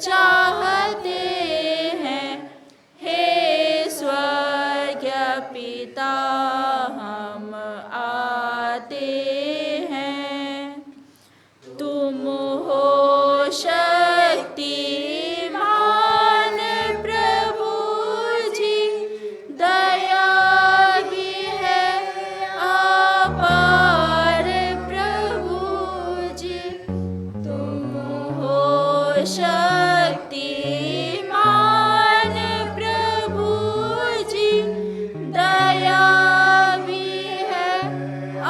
चाहते हैं। हे स्वर्गीय पिता हम आते हैं। तुम हो शक्तिमान प्रभु जी, दया भी है अपार प्रभु जी। तुम हो शक्तिमान प्रभु जी, दया भी है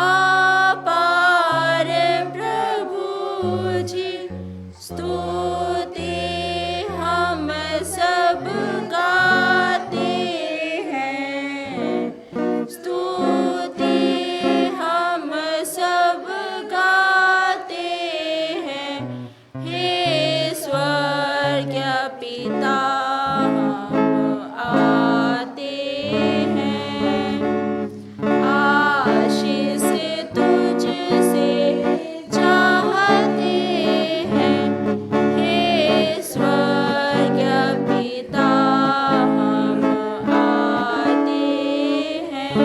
अपार प्रभु जी। स्तुति हम सब गाते हैं। स्तुति हम सब गाते हैं। हे स्वर्गीय पिता हम आते हैं। आशीष तुझसे चाहते हैं। हे स्वर्गीय पिता हम आते हैं।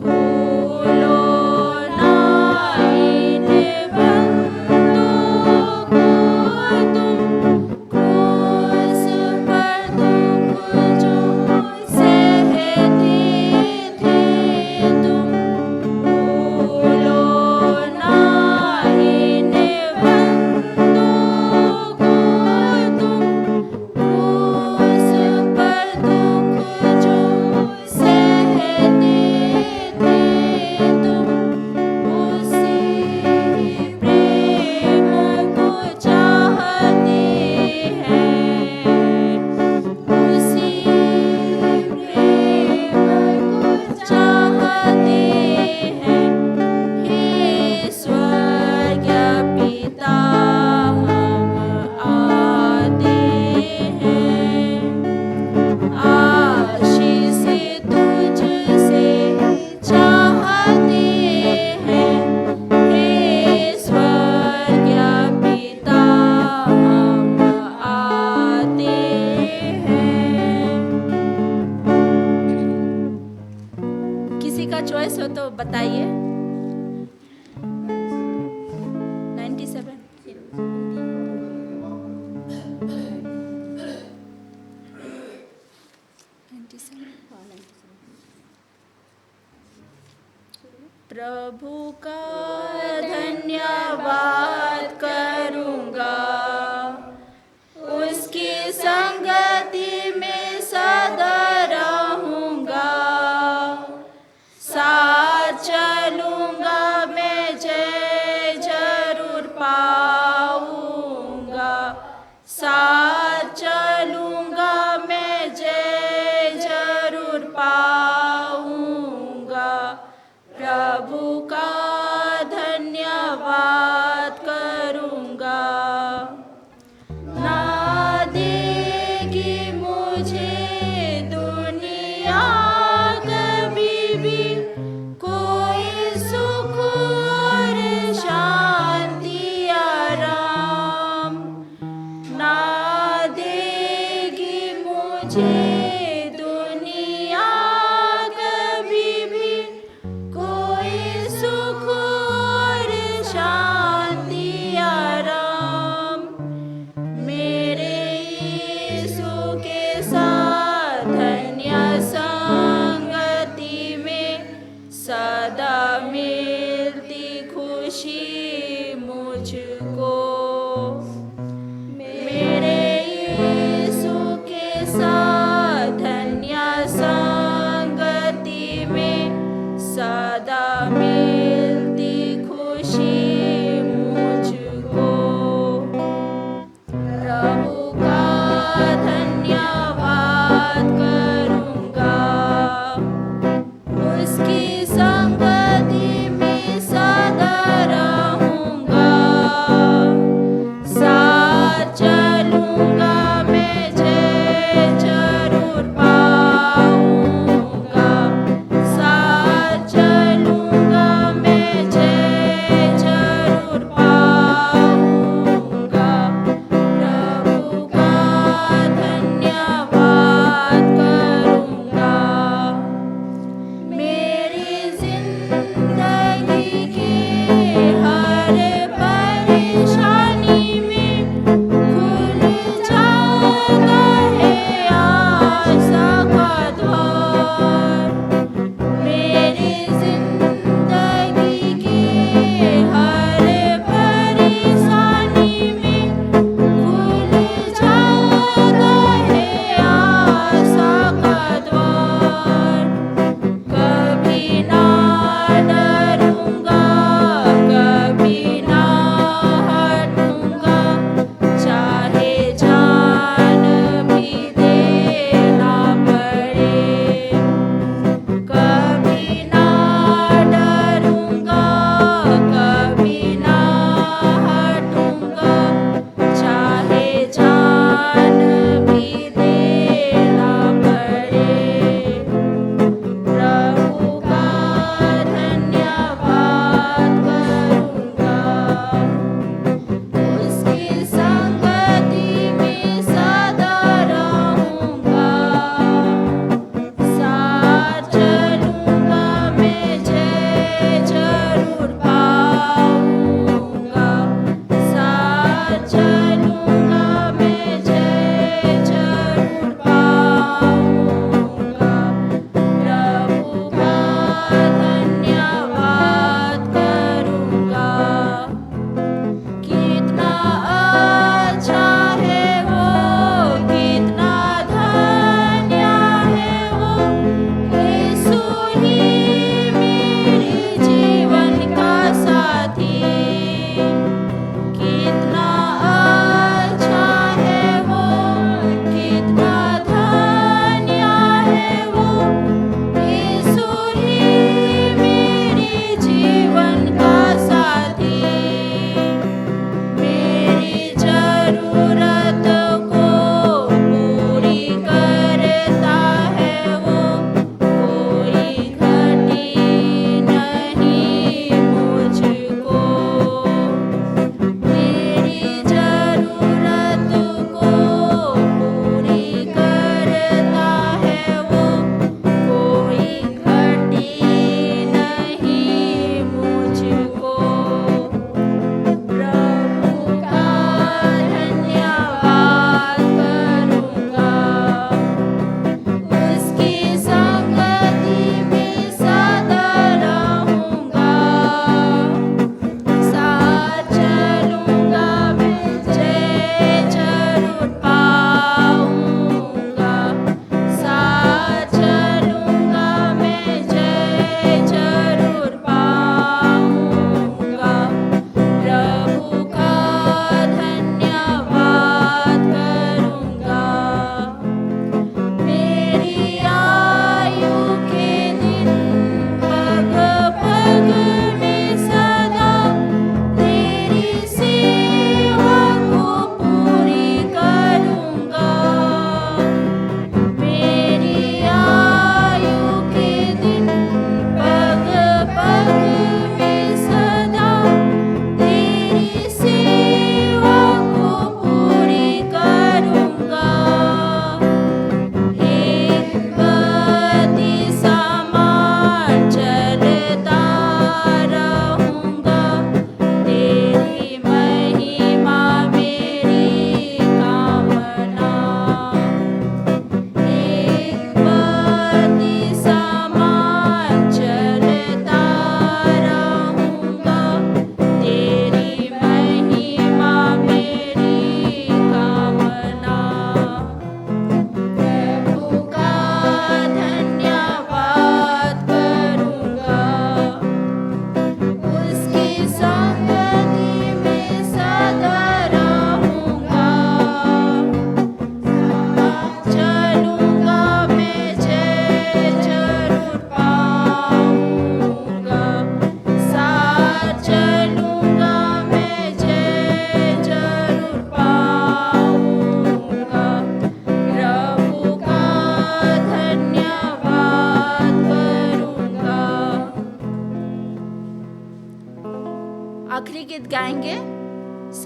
भूलो ना इन बंदों को तुम, क्रूस पर दुख जो सहते थे तुम। भूलो ना इन बंदों को तुम, क्रूस पर दुख जो सहते थे तुम। उसी प्रेम को चाहते हैं। उसी प्रेम को चाहते हैं। हे स्वर्गीय पिता हम आते हैं। आशीष तुझसे चाहते हैं। हे स्वर्गीय पिता हम आते हैं। किसी का चॉइस हो तो बताइए। 97 प्रभु का धन्यवाद करूँगा, उसकी संगति में सदा रहूँगा। साथ चलूँगा मैं जय जरूर पाऊँगा। साथ चलूँगा मैं जय जरूर पाऊँगा। प्रभु का धन्यवाद करूँगा। ना देगी मुझे दुनिया कभी भी कोई सुख और शांति आराम। ना देगी मुझे दुनिया कभी भी कोई सुख और शांति आराम। मेरे यीशु के साथ धन्य संगति में सदा मिलती खुशी मुझको। मेरे यीशु के साथ धन्य संगति में सदा मिलती खुशी मुझको। प्रभु का धन्यवाद करूँगा, उसकी संगति में सदा रहूँगा।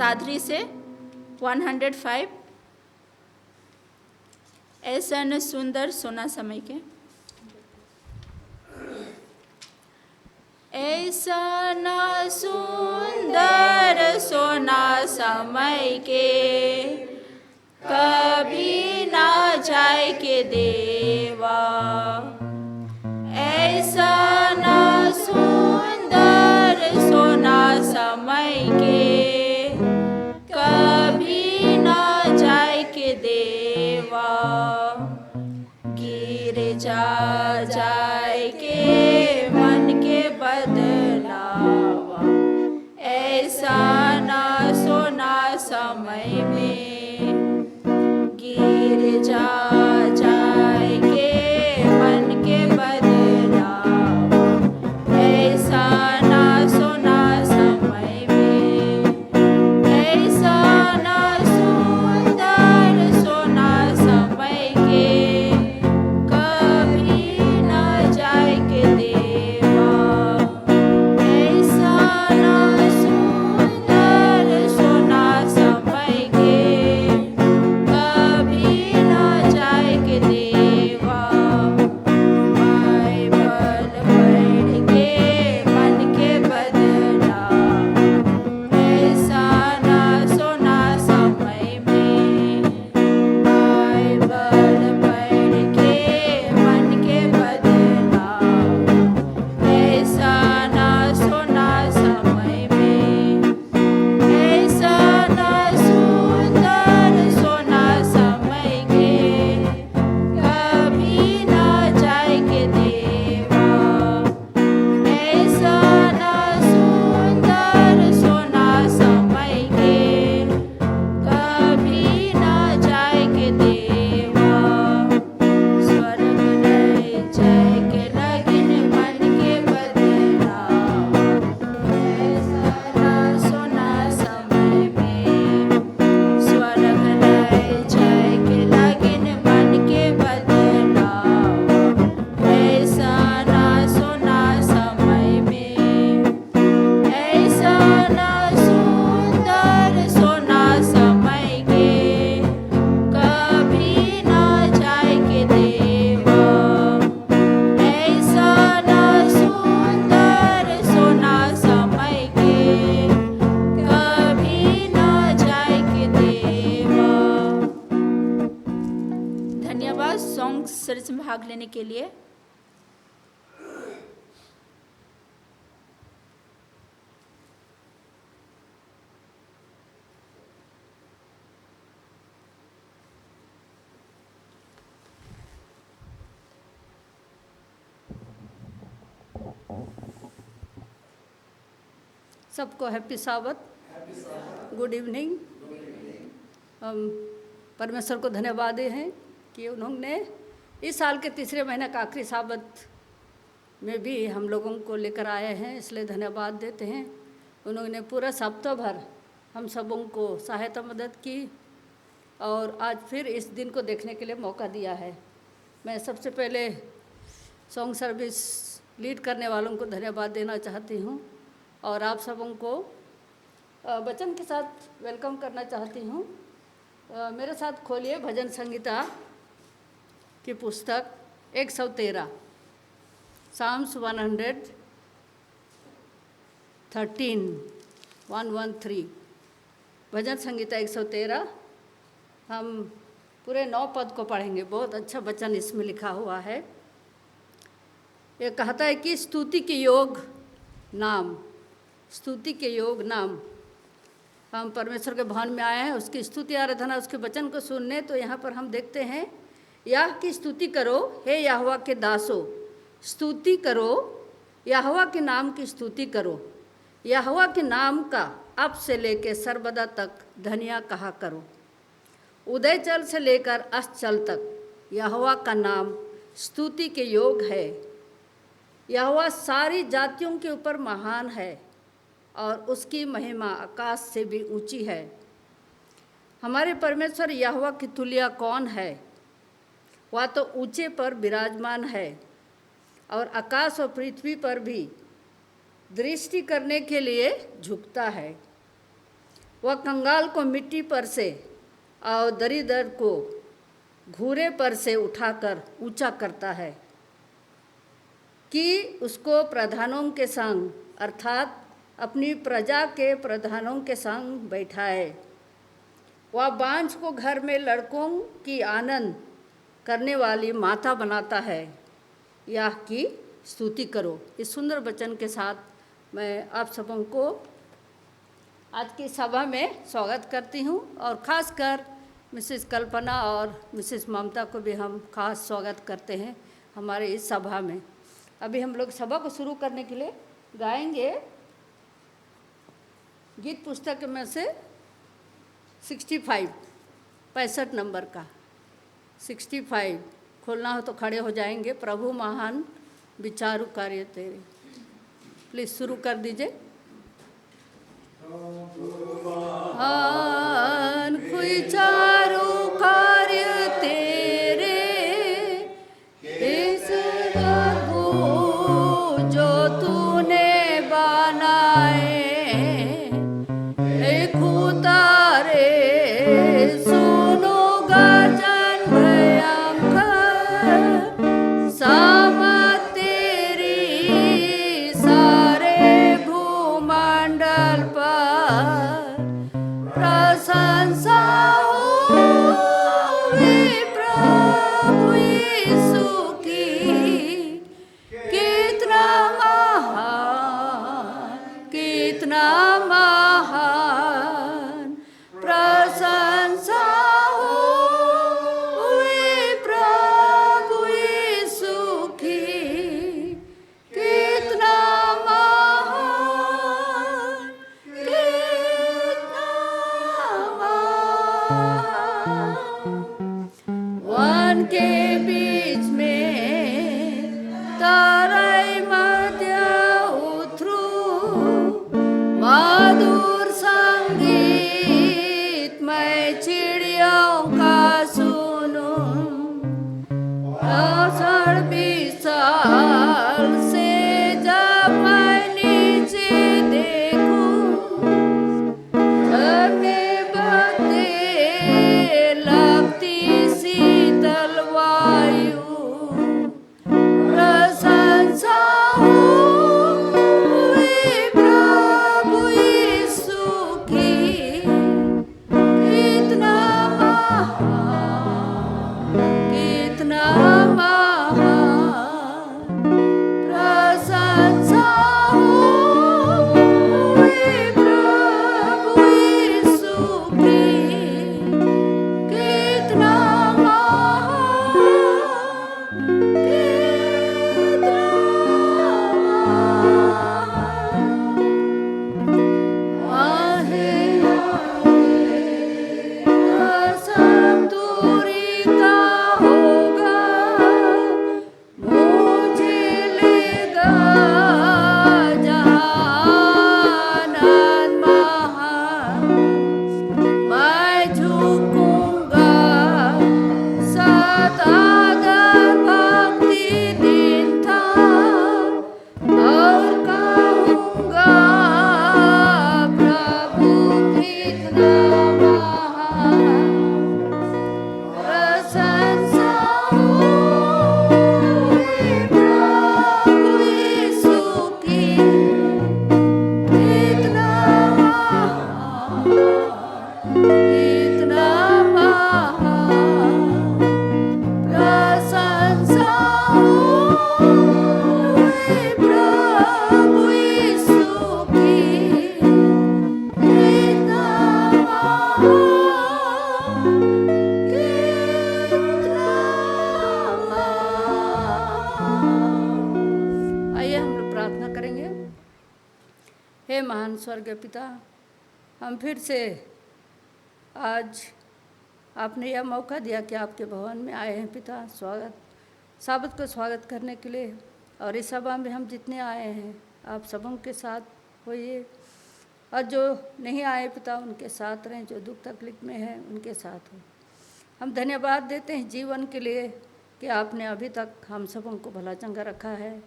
सादरी से 105 ऐसन सुंदर सोना समय के। ऐसन सुंदर सोना समय के कभी ना जाए के देवा। ऐसन सुंदर सोना समय के कभी ना जाए के देवा। गिर जाए के मन के बदलावा। ऐसा ना सोना समय में गिर जाए के मन के बदलावा। ऐसा ना सोना समय में ऐसा ना सुंदर सोना समय के कभी ना जाए के देवा। ऐसा ना सुंदर सोना समय के कभी ना जाए के देवा। बाइबल पढ़ के मन के बदला। ऐसा ना सोना समय में बाइबल पढ़ के मन के बदला। ऐसा ना सोना समय में ऐसा ना सुंदर सोना समय के कभी ना जाए के देवा। ऐसा ना सुंदर सोना समय के कभी ना जाए के देवा। स्वर्ग ले जाए के लगिन मन के बदला। ऐसा ना सोना समय में स्वर्ग ले जाए के लगिन मन के बदला। ऐसा ना सोना समय में ऐसा ना सुंदर सोना समय के कभी ना जाए के देवा। ऐसा ना सुंदर सोना समय के कभी ना जाए के देवा। धन्यवाद सॉन्ग सीरीज में भाग लेने के लिए। सबको हैप्पी साबत, गुड इवनिंग। हम परमेश्वर को धन्यवाद दें हैं कि उन्होंने इस साल के तीसरे महीने का आखिरी साबत में भी हम लोगों को लेकर आए हैं, इसलिए धन्यवाद देते हैं। उन्होंने पूरा सप्ताह भर हम सबों को सहायता मदद की और आज फिर इस दिन को देखने के लिए मौका दिया है। मैं सबसे पहले सॉन्ग सर्विस लीड करने वालों को धन्यवाद देना चाहती हूँ और आप सबों को वचन के साथ वेलकम करना चाहती हूँ। मेरे साथ खोलिए भजन संगीता की पुस्तक 113 साम्स 113 भजन संगीता 113। हम पूरे 9 पद को पढ़ेंगे। बहुत अच्छा वचन इसमें लिखा हुआ है। ये कहता है कि स्तुति के योग नाम, स्तुति के योग नाम। हम परमेश्वर के भवन में आए हैं उसकी स्तुति आराधना, उसके वचन को सुनने। तो यहाँ पर हम देखते हैं, याह की स्तुति करो हे यहोवा के दासो, स्तुति करो यहोवा के नाम की स्तुति करो। यहोवा के नाम का अब से लेकर सर्वदा तक धनिया कहा करो। उदय चल से लेकर अस्चल तक यहोवा का नाम स्तुति के योग है। यहोवा सारी जातियों के ऊपर महान है और उसकी महिमा आकाश से भी ऊंची है। हमारे परमेश्वर यहोवा की तुल्य कौन है? वह तो ऊंचे पर विराजमान है और आकाश और पृथ्वी पर भी दृष्टि करने के लिए झुकता है। वह कंगाल को मिट्टी पर से और दरिद्र को घूरे पर से उठाकर ऊंचा करता है कि उसको प्रधानों के संग अर्थात अपनी प्रजा के प्रधानों के संग बैठाए। वह बांझ को घर में लड़कों की आनंद करने वाली माता बनाता है। यह की स्तुति करो। इस सुंदर वचन के साथ मैं आप सबों को आज की सभा में स्वागत करती हूँ और ख़ासकर मिसेस कल्पना और मिसेस ममता को भी हम खास स्वागत करते हैं हमारे इस सभा में। अभी हम लोग सभा को शुरू करने के लिए गाएंगे गीत पुस्तक में से 65 नंबर का 65 खोलना हो तो खड़े हो जाएंगे। प्रभु महान विचारु कार्य तेरे, प्लीज शुरू कर दीजिए। महान विचारु कार्य तेरे, इस प्रभु जो तूने बनाए, खुदारे सुनो गर्जन भयंकर, सामत तेरी सारे भूमंडल पर प्रशंसा होवे प्रभु यीशु की। कितना महान प्रशंसा होवे प्रभु यीशु की। कितना महान, कितना महान। वन के बीच में तारे मध्य उतरू, मधुर संगीत मैं चिड़ियों का सुनूं। आषाढ़ विशाल से जब मैं नीचे देखूं, झरने बहते लगती शीतल वायु, प्रशंसा होवे प्रभु यीशु की। कितना महान, कितना महान प्रशंसा होवे प्रभु यीशु की। कितना महान, कितना महान। कसम दूरी का होगा, मुझे लेगा जहान महान। मैं झुकूंगा सदागर भक्ति दिन था, और कहूँगा प्रभु कितना महान। प्रशंसा होवे प्रभु यीशु की। कितना महान, कितना महान प्रशंसा होवे प्रभु यीशु की। कितना महान, कितना महान। आइए हम लोग प्रार्थना करेंगे। हे महान स्वर्गीय पिता, हम फिर से आज आपने यह मौका दिया कि आपके भवन में आए हैं पिता, साबत को स्वागत करने के लिए। और इस सभा में हम जितने आए हैं आप सबों के साथ होइए, और जो नहीं आए पिता उनके साथ रहें, जो दुख तकलीफ में हैं उनके साथ हो। हम धन्यवाद देते हैं जीवन के लिए कि आपने अभी तक हम सबों को भला चंगा रखा है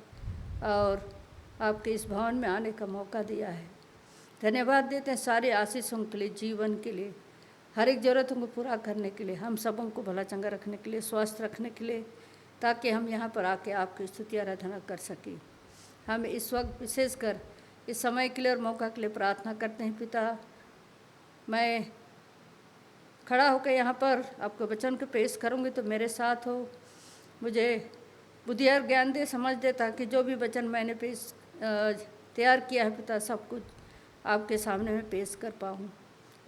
और आपके इस भवन में आने का मौका दिया है। धन्यवाद देते हैं सारे आशीषों के लिए, जीवन के लिए, हर एक ज़रूरतों को पूरा करने के लिए, हम सबों को भला चंगा रखने के लिए, स्वस्थ रखने के लिए, ताकि हम यहाँ पर आके आपकी स्तुति आराधना कर सकें। हम इस वक्त विशेषकर इस समय के लिए और मौका के लिए प्रार्थना करते हैं। पिता, मैं खड़ा होकर यहाँ पर आपके वचन को पेश करूँगी तो मेरे साथ हो, मुझे बुद्धि और ज्ञान दे, समझ दे, ताकि जो भी वचन मैंने तैयार किया है पिता, सब कुछ आपके सामने मैं पेश कर पाऊँ।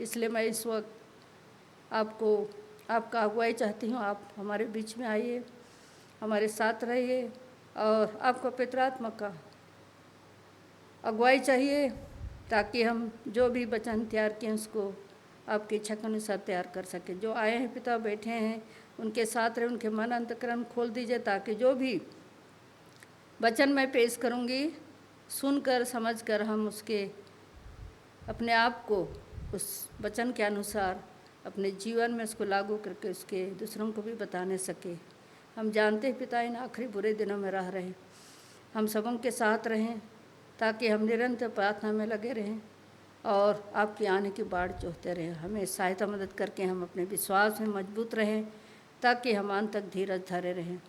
इसलिए मैं इस वक्त आपका अगुवाई चाहती हूँ। आप हमारे बीच में आइए, हमारे साथ रहिए, और आपको पवित्र आत्मा का अगुवाई चाहिए, ताकि हम जो भी वचन तैयार किए उसको आपकी इच्छा के अनुसार तैयार कर सकें। जो आए हैं पिता, बैठे हैं, उनके साथ रहे, उनके मन अंतकरण खोल दीजिए, ताकि जो भी वचन मैं पेश करूँगी सुनकर समझकर हम उसके अपने आप को उस वचन के अनुसार अपने जीवन में उसको लागू करके उसके दूसरों को भी बताने सके। हम जानते हैं पिता, इन आखिरी बुरे दिनों में रह रहे हैं, हम सबों के साथ रहें, ताकि हम निरंतर प्रार्थना में लगे रहें और आपके आने की बाढ़ जोहते रहें। हमें सहायता मदद करके हम अपने विश्वास में मजबूत रहें, ताकि हम अंत तक धीरज धरे रहें।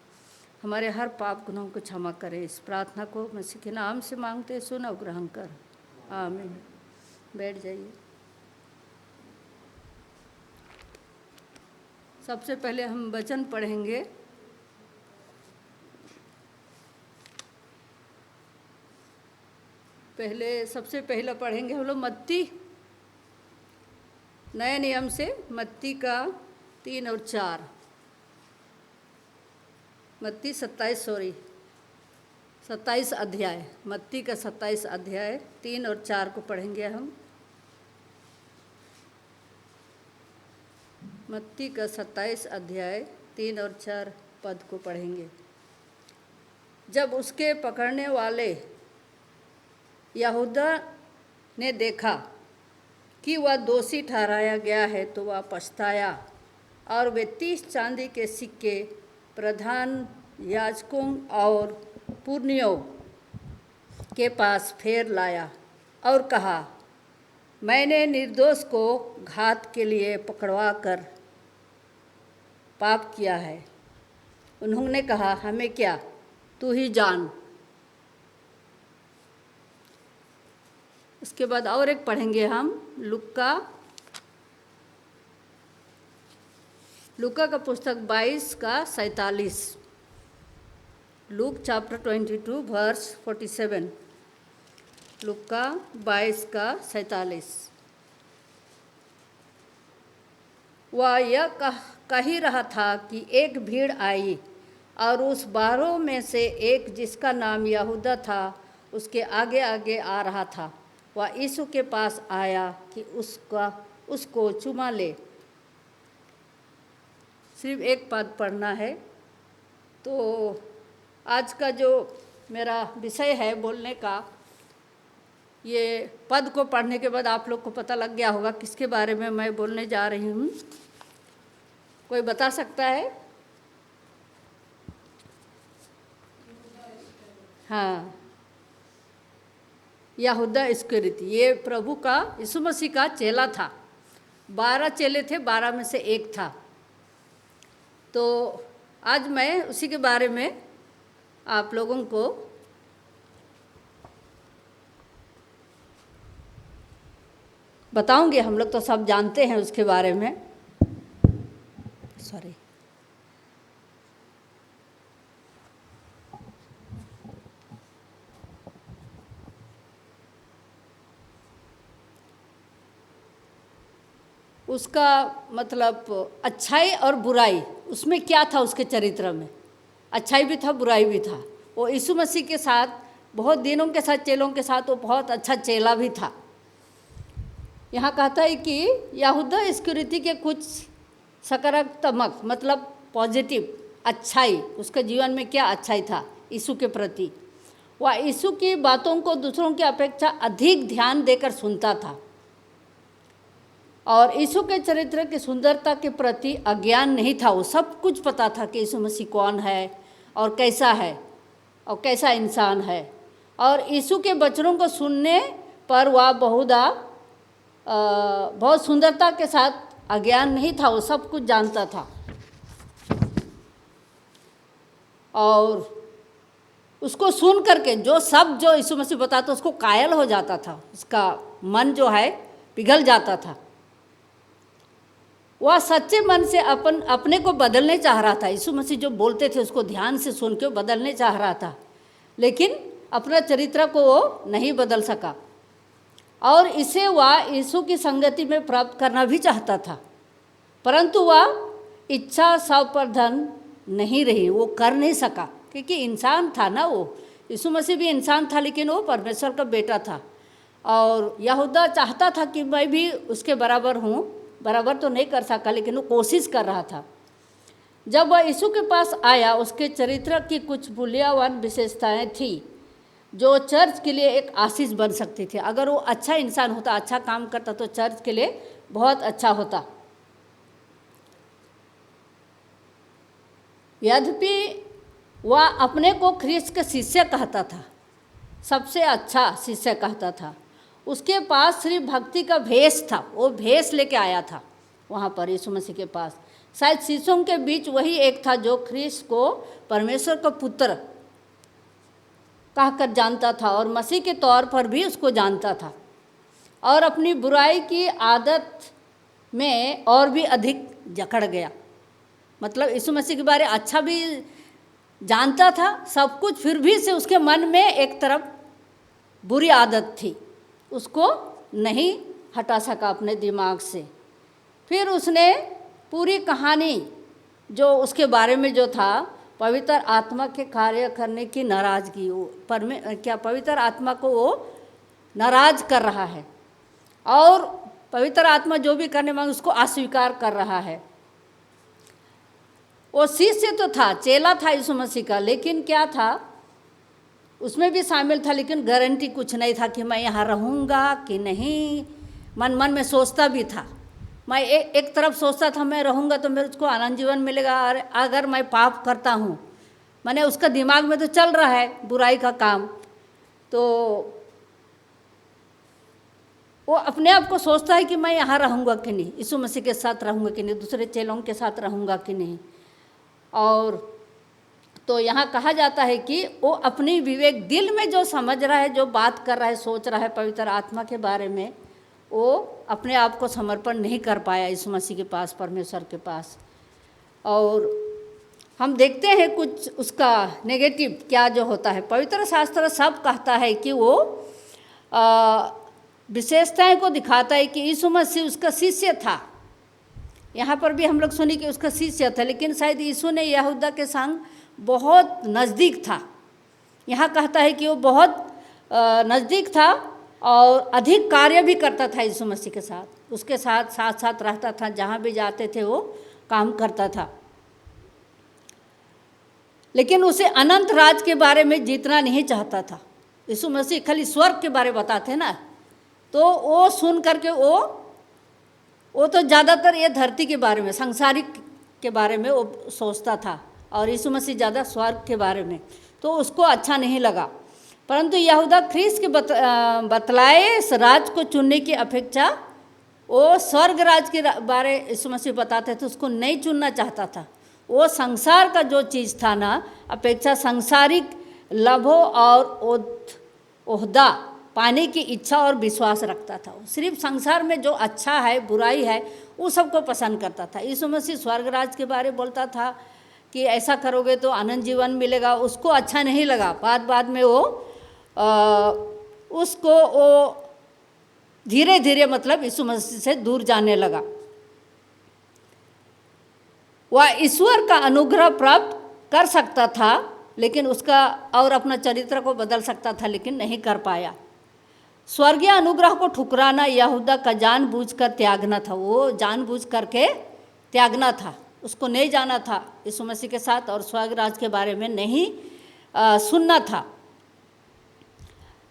हमारे हर पाप गुनाहों को क्षमा करें। इस प्रार्थना को मसीह के नाम से मांगते, सुन और ग्रहण कर, आमीन। बैठ जाइए। सबसे पहले हम वचन पढ़ेंगे। सबसे पहले पढ़ेंगे हम लोग मत्ती नए नियम से, मत्ती का 3 और 4, मत्ती 27 अध्याय, मत्ती का 27 अध्याय 3 और 4 को पढ़ेंगे हम। मत्ती का 27 अध्याय 3 और 4 पद को पढ़ेंगे। जब उसके पकड़ने वाले यहूदा ने देखा कि वह दोषी ठहराया गया है, तो वह पछताया और वे 30 चांदी के सिक्के प्रधान याजकों और पुरनियों के पास फेर लाया और कहा, मैंने निर्दोष को घात के लिए पकड़वा कर पाप किया है। उन्होंने कहा, हमें क्या, तू ही जान। इसके बाद और एक पढ़ेंगे हम, लूका का पुस्तक 22 का 47, लूक चैप्टर 22 वर्स 47, लूका 22 का 47। वह यह कह ही रहा था कि एक भीड़ आई और उस 12 में से एक, जिसका नाम यहूदा था, उसके आगे आगे आ रहा था। वह यीशु के पास आया कि उसको चूमा ले। सिर्फ एक पद पढ़ना है। तो आज का जो मेरा विषय है बोलने का, ये पद को पढ़ने के बाद आप लोग को पता लग गया होगा किसके बारे में मैं बोलने जा रही हूँ। कोई बता सकता है? हाँ, यहूदा इस्करियोती, ये प्रभु का, यीशु मसीह का चेला था। 12 चेले थे, 12 में से एक था। तो आज मैं उसी के बारे में आप लोगों को बताऊंगी। हम लोग तो सब जानते हैं उसके बारे में। सॉरी, उसका मतलब अच्छाई और बुराई, उसमें क्या था उसके चरित्र में, अच्छाई भी था, बुराई भी था। वो यीशु मसीह के साथ बहुत दिनों के साथ, चेलों के साथ वो बहुत अच्छा चेला भी था। यहाँ कहता है कि यहूदा इस्करियोती के कुछ सकारात्मक, मतलब पॉजिटिव अच्छाई, उसके जीवन में क्या अच्छाई था यीशु के प्रति। वह यीशु की बातों को दूसरों की अपेक्षा अधिक ध्यान देकर सुनता था और यीशु के चरित्र की सुंदरता के प्रति अज्ञान नहीं था। वो सब कुछ पता था कि यीशु मसीह कौन है और कैसा है और कैसा इंसान है। और यीशु के वचनों को सुनने पर वह बहुत सुंदरता के साथ अज्ञान नहीं था, वो सब कुछ जानता था। और उसको सुन करके जो यीशु मसीह बताता उसको कायल हो जाता था, उसका मन जो है पिघल जाता था। वह सच्चे मन से अपने को बदलने चाह रहा था। यीशु मसीह जो बोलते थे उसको ध्यान से सुन के बदलने चाह रहा था, लेकिन अपना चरित्र को वो नहीं बदल सका। और इसे वह यीशु की संगति में प्राप्त करना भी चाहता था, परंतु वह इच्छा सावधान नहीं रही, वो कर नहीं सका, क्योंकि इंसान था ना वो। यीशु मसीह भी इंसान था, लेकिन वो परमेश्वर का बेटा था। और यहूदा चाहता था कि मैं भी उसके बराबर हूँ, बराबर तो नहीं कर सका, लेकिन वो कोशिश कर रहा था। जब वह यीशु के पास आया, उसके चरित्र की कुछ मूल्यवान विशेषताएं थी जो चर्च के लिए एक आशीष बन सकती थी। अगर वो अच्छा इंसान होता, अच्छा काम करता, तो चर्च के लिए बहुत अच्छा होता। यद्यपि वह अपने को ख्रिस्त के शिष्य कहता था, सबसे अच्छा शिष्य कहता था, उसके पास सिर्फ भक्ति का भेष था। वो भेष लेके आया था वहाँ पर यीशु मसीह के पास। शायद शिष्यों के बीच वही एक था जो ख्रिस्त को परमेश्वर का पुत्र कहकर जानता था और मसीह के तौर पर भी उसको जानता था, और अपनी बुराई की आदत में और भी अधिक जकड़ गया। मतलब यीशु मसीह के बारे अच्छा भी जानता था सब कुछ, फिर भी से उसके मन में एक तरफ बुरी आदत थी, उसको नहीं हटा सका अपने दिमाग से। फिर उसने पूरी कहानी जो उसके बारे में जो था, पवित्र आत्मा के कार्य करने की नाराज़गी, पवित्र आत्मा को वो नाराज़ कर रहा है, और पवित्र आत्मा जो भी करने मांगे उसको अस्वीकार कर रहा है। वो शिष्य तो था, चेला था यीशु मसीह का, लेकिन क्या था, उसमें भी शामिल था, लेकिन गारंटी कुछ नहीं था कि मैं यहाँ रहूँगा कि नहीं। मन में सोचता भी था। मैं एक तरफ सोचता था मैं रहूँगा तो मेरे को आनंद जीवन मिलेगा, और अगर मैं पाप करता हूँ, मैंने उसका दिमाग में तो चल रहा है बुराई का काम, तो वो अपने आप को सोचता है कि मैं यहाँ रहूँगा कि नहीं, यीशु मसीह के साथ रहूँगा कि नहीं, दूसरे चेलों के साथ रहूँगा कि नहीं। और तो यहाँ कहा जाता है कि वो अपनी विवेक, दिल में जो समझ रहा है, जो बात कर रहा है, सोच रहा है पवित्र आत्मा के बारे में, वो अपने आप को समर्पण नहीं कर पाया यीशु मसीह के पास, परमेश्वर के पास। और हम देखते हैं कुछ उसका नेगेटिव क्या जो होता है। पवित्र शास्त्र सब कहता है कि वो विशेषताएं को दिखाता है कि यीशु मसीह उसका शिष्य था। यहाँ पर भी हम लोग सुनी कि उसका शिष्य था, लेकिन शायद यीशु ने यहूदा के संग बहुत नज़दीक था। यहाँ कहता है कि वो बहुत नज़दीक था और अधिक कार्य भी करता था यीशु मसीह के साथ, उसके साथ रहता था, जहाँ भी जाते थे वो काम करता था। लेकिन उसे अनंत राज के बारे में जीतना नहीं चाहता था। यीशु मसीह खाली स्वर्ग के बारे बताते ना, तो वो सुन करके वो तो ज़्यादातर ये धरती के बारे में, संसारिक के बारे में वो सोचता था, और यीशु मसीह ज़्यादा स्वर्ग के बारे में, तो उसको अच्छा नहीं लगा। परंतु यहूदा ख्रीस्त के बतलाए इस राज को चुनने की अपेक्षा वो स्वर्ग राज के बारे यीशु मसीह बताते थे, उसको नहीं चुनना चाहता था। वो संसार का जो चीज़ था ना, अपेक्षा सांसारिक लाभों और ओहदा पाने की इच्छा और विश्वास रखता था। सिर्फ संसार में जो अच्छा है, बुराई है, वो सबको पसंद करता था। यीशु मसीह स्वर्ग राज के बारे बोलता था कि ऐसा करोगे तो आनंद जीवन मिलेगा, उसको अच्छा नहीं लगा। बाद में वो धीरे धीरे मतलब यीशु मसीह से दूर जाने लगा। वह ईश्वर का अनुग्रह प्राप्त कर सकता था, लेकिन उसका और अपना चरित्र को बदल सकता था, लेकिन नहीं कर पाया। स्वर्गीय अनुग्रह को ठुकराना यहूदा का जानबूझकर त्यागना था। वो जानबूझ करके त्यागना था, उसको नहीं जाना था यीशु मसीह के साथ, और स्वर्ग राज के बारे में नहीं सुनना था।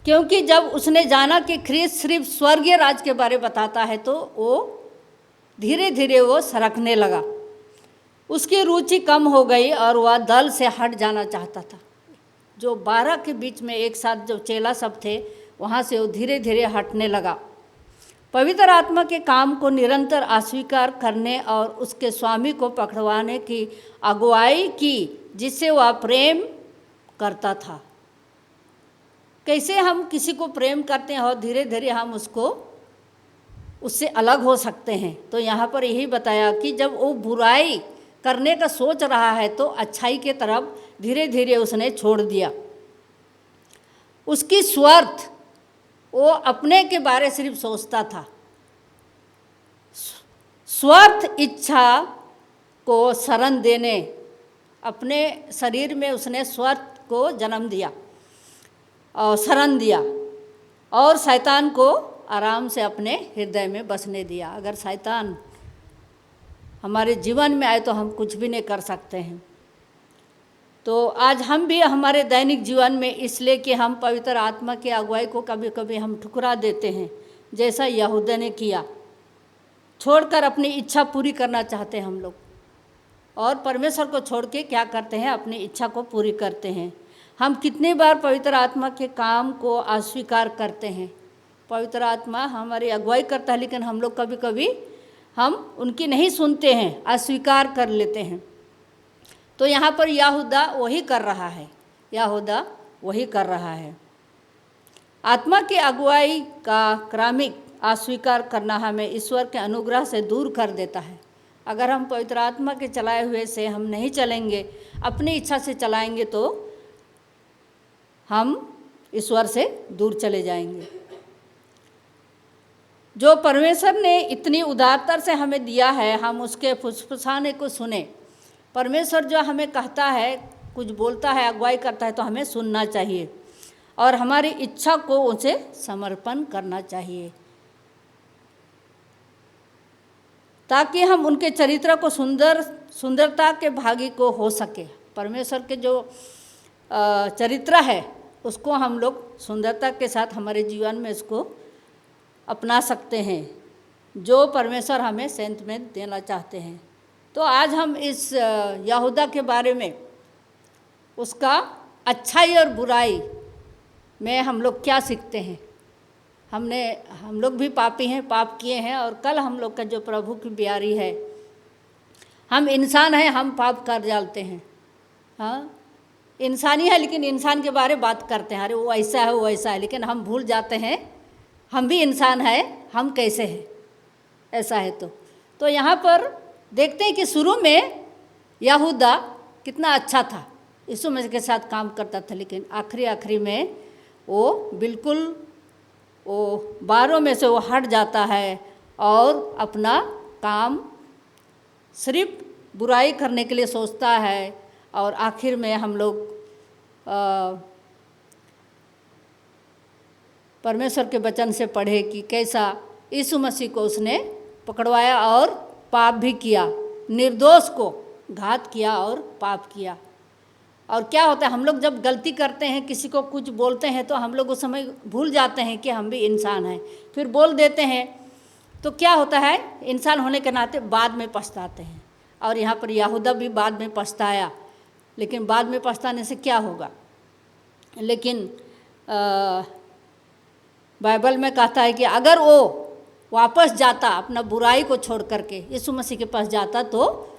क्योंकि जब उसने जाना कि ख्रीस्त सिर्फ स्वर्गीय राज के बारे बताता है, तो वो धीरे धीरे वो सरकने लगा। उसकी रुचि कम हो गई और वह दल से हट जाना चाहता था। जो 12 के बीच में एक साथ जो चेला सब थे, वहाँ से वो धीरे धीरे हटने लगा। पवित्र आत्मा के काम को निरंतर अस्वीकार करने और उसके स्वामी को पकड़वाने की अगुवाई की, जिससे वह प्रेम करता था। कैसे हम किसी को प्रेम करते हैं और धीरे धीरे हम उससे अलग हो सकते हैं। तो यहाँ पर यही बताया कि जब वो बुराई करने का सोच रहा है तो अच्छाई के तरफ धीरे धीरे उसने छोड़ दिया। उसकी स्वार्थ, वो अपने के बारे सिर्फ सोचता था। स्वार्थ इच्छा को शरण देने, अपने शरीर में उसने स्वार्थ को जन्म दिया और शरण दिया और शैतान को आराम से अपने हृदय में बसने दिया। अगर शैतान हमारे जीवन में आए तो हम कुछ भी नहीं कर सकते हैं। तो आज हम भी हमारे दैनिक जीवन में, इसलिए कि हम पवित्र आत्मा की अगुवाई को कभी कभी हम ठुकरा देते हैं, जैसा यहूदा ने किया। छोड़कर अपनी इच्छा पूरी करना चाहते हैं हम लोग, और परमेश्वर को छोड़ के क्या करते हैं, अपनी इच्छा को पूरी करते हैं। हम कितनी बार पवित्र आत्मा के काम को अस्वीकार करते हैं। पवित्र आत्मा हमारी अगुवाई करता है, लेकिन हम लोग कभी कभी हम उनकी नहीं सुनते हैं, अस्वीकार कर लेते हैं। तो यहाँ पर यहूदा वही कर रहा है, यहूदा वही कर रहा है। आत्मा की अगुवाई का क्रमिक अस्वीकार करना हमें ईश्वर के अनुग्रह से दूर कर देता है। अगर हम पवित्र आत्मा के चलाए हुए से हम नहीं चलेंगे, अपनी इच्छा से चलाएंगे, तो हम ईश्वर से दूर चले जाएंगे। जो परमेश्वर ने इतनी उदारता से हमें दिया है, हम उसके फुसफुसाने को सुने। परमेश्वर जो हमें कहता है, कुछ बोलता है, अगुवाई करता है, तो हमें सुनना चाहिए और हमारी इच्छा को उसे समर्पण करना चाहिए, ताकि हम उनके चरित्र को सुंदरता के भागी को हो सके। परमेश्वर के जो चरित्र है उसको हम लोग सुंदरता के साथ हमारे जीवन में इसको अपना सकते हैं, जो परमेश्वर हमें सेंत में देना चाहते हैं। तो आज हम इस यहूदा के बारे में, उसका अच्छाई और बुराई में हम लोग क्या सीखते हैं। हम लोग भी पापी हैं, पाप किए हैं, और कल हम लोग का जो प्रभु की प्यारी है, हम इंसान हैं, हम पाप कर डालते हैं। हाँ, इंसानी है, लेकिन इंसान के बारे में बात करते हैं, अरे वो ऐसा है, वो ऐसा है, लेकिन हम भूल जाते हैं हम भी इंसान हैं, हम कैसे हैं, ऐसा है। तो यहाँ पर देखते हैं कि शुरू में यहूदा कितना अच्छा था, यीशु मसीह के साथ काम करता था, लेकिन आखिरी में वो बिल्कुल वो 12 में से वो हट जाता है और अपना काम सिर्फ बुराई करने के लिए सोचता है। और आखिर में हम लोग परमेश्वर के वचन से पढ़े कि कैसा यीशु मसीह को उसने पकड़वाया और पाप भी किया, निर्दोष को घात किया और पाप किया। और क्या होता है, हम लोग जब गलती करते हैं, किसी को कुछ बोलते हैं, तो हम लोग उस समय भूल जाते हैं कि हम भी इंसान हैं, फिर बोल देते हैं। तो क्या होता है, इंसान होने के नाते बाद में पछताते हैं। और यहाँ पर यहूदा भी बाद में पछताया, लेकिन बाद में पछताने से क्या होगा। लेकिन बाइबल में कहता है कि अगर वो वापस जाता, अपना बुराई को छोड़ करके यीशु मसीह के पास जाता, तो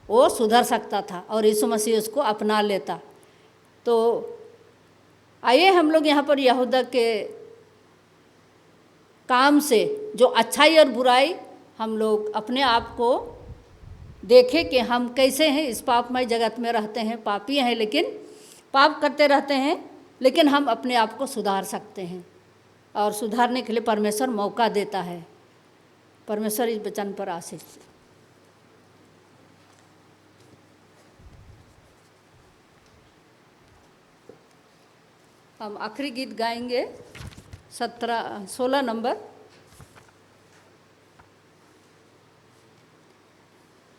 वो सुधर सकता था और यीशु मसीह उसको अपना लेता। तो आइए हम लोग यहाँ पर यहूदा के काम से जो अच्छाई और बुराई, हम लोग अपने आप को देखें कि हम कैसे हैं। इस पापमय जगत में रहते हैं, पापी हैं, लेकिन पाप करते रहते हैं, लेकिन हम अपने आप को सुधार सकते हैं, और सुधारने के लिए परमेश्वर मौका देता है। परमेश्वर इस वचन पर आशीष। हम आखिरी गीत गाएंगे 16 नंबर।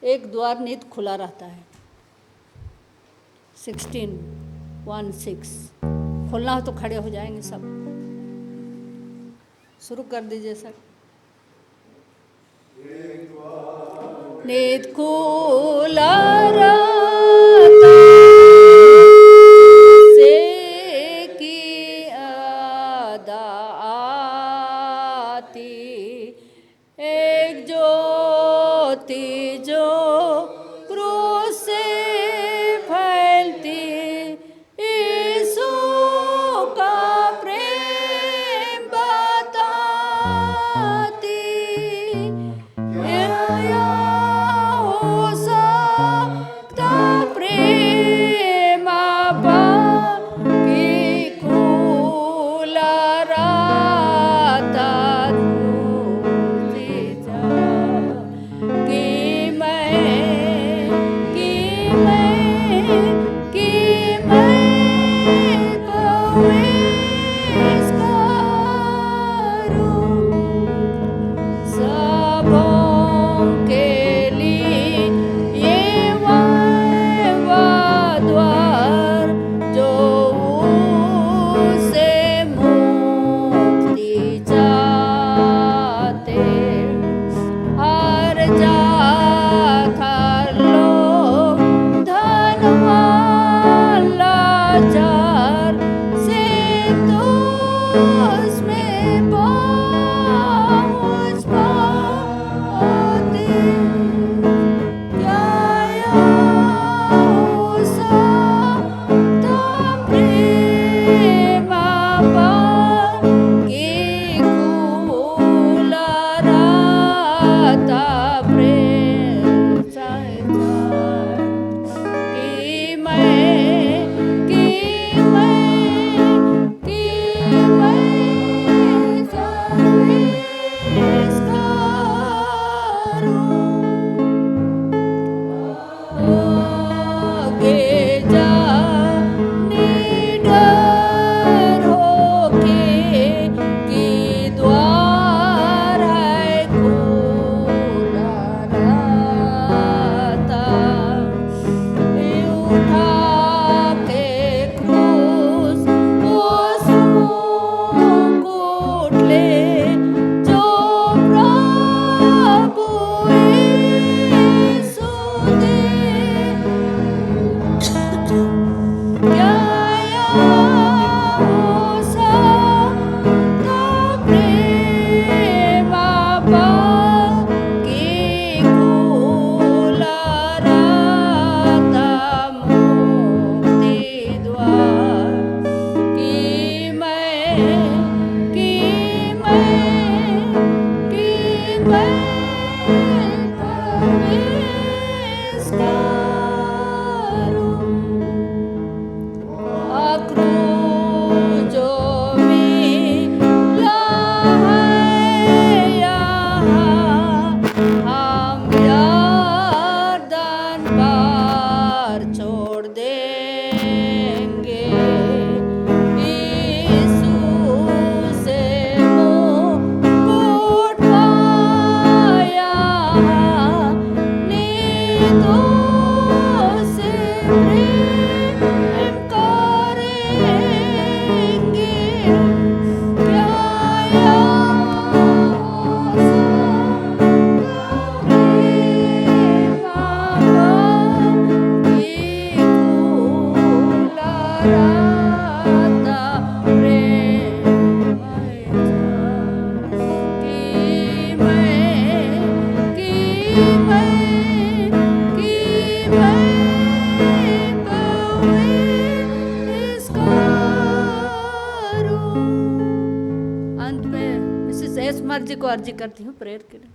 एक द्वार नित खुला रहता है, 16:1-6। खोलना हो तो खड़े हो जाएंगे सब। शुरू कर दीजिए सर। नित खुला रहता से की अदा ज्योति जो क्रूस से फैलती, यीशु का प्रेम बताती, क्या हो सकता प्रेम आपा की खुला राता दूजी जा, कि प्रवेश करूं सबों के लिए ये वह द्वार जो उसे मुक्ति चाहते, हर जाकर लोग धनवान लाचार से तो उसमें पहुँच पाते, क्या हो सकता प्रेम आपा की खुला राता प्रेम संसार, कि सर्विस करूं आगे जा निडर होके, कि द्वार है खुला रहता, उठा के क्रूस उस मुकुट ले जो प्रभु यीशु दे, क्या हो सकता प्रेम आपा की खुला राता मुक्ति द्वार, कि प्रवेश करूं क्रूस जो मिला है यहाँ, हम यरदन पार छोड़ देंगे, यीशु से मुकुट पाया, नीतों से प्रेम करेंगे, क्या प्रेम आपा की खुला राता प्रेम प्रवेश करूं। अंत में मिसेस एस मर्जी को अर्जी करती हूँ प्रेयर के लिए।